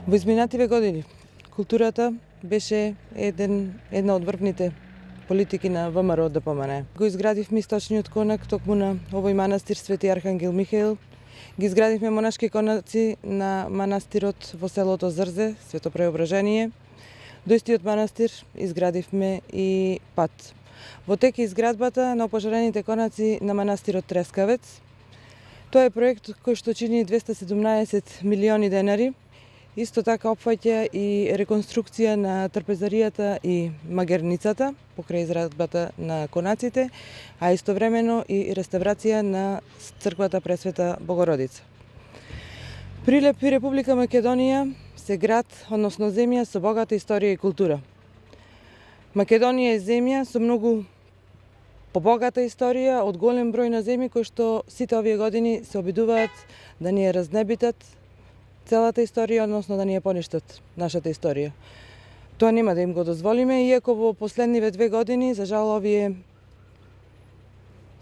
Во изминативе години, културата беше една од врвните политики на ВМРО ДПМН. Го изградивме источниот конак токму на овој манастир Свети Архангел Михаил. Ги изградивме монашки конаци на манастирот во селото Зрзе, Свето Преображение. До истиот манастир изградивме и пат. Во тек изградбата на опожарените конаци на манастирот Трескавец. Тоа е проект кој што чини 217 милиони денари. Исто така опфаќа и реконструкција на трпезаријата и магерницата покрај изградбата на конаците, а истовремено и реставрација на црквата Пресвета Богородица. Прилеп и Република Македонија се град, односно земја со богата историја и култура. Македонија е земја со многу побогата историја од голем број на земји кои што сите овие години се обидуваат да ни ја разнебитат целата историја, односно да ни ја поништат нашата историја. Тоа нема да им го дозволиме, иако во последниве 2 години, за жал, овие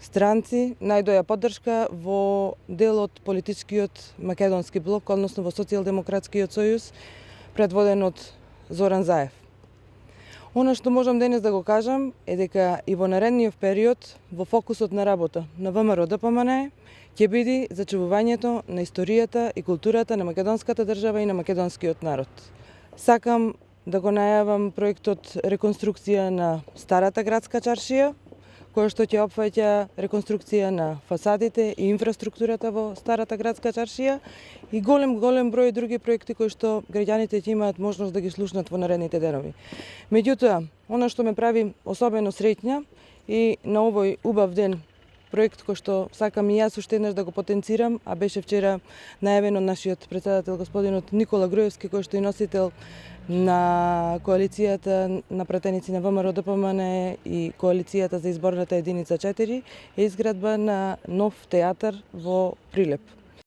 странци најдоја поддршка во дел од политичкиот македонски блок, односно во Социјалдемократскиот сојуз, предводен од Зоран Заев. Она што можам денес да го кажам е дека и во наредниот период во фокусот на работа на ВМРО ДПМН ќе биде зачувувањето на историјата и културата на македонската држава и на македонскиот народ. Сакам да го најавам проектот реконструкција на старата градска чаршија, која што ќе опфаќа реконструкција на фасадите и инфраструктурата во старата градска чаршија и голем број други проекти кои што граѓаните ќе имаат можност да ги слушнат во наредните денови. Меѓутоа, она што ме прави особено среќна и на овој убав ден, проект кој што сакам и јас уште еднаш да го потенцирам, а беше вчера најавен од нашиот председател господинот Никола Груевски, кој што е носител на коалицијата на пратеници на ВМРО ДПМН и коалицијата за изборната единица 4, е изградба на нов театар во Прилеп.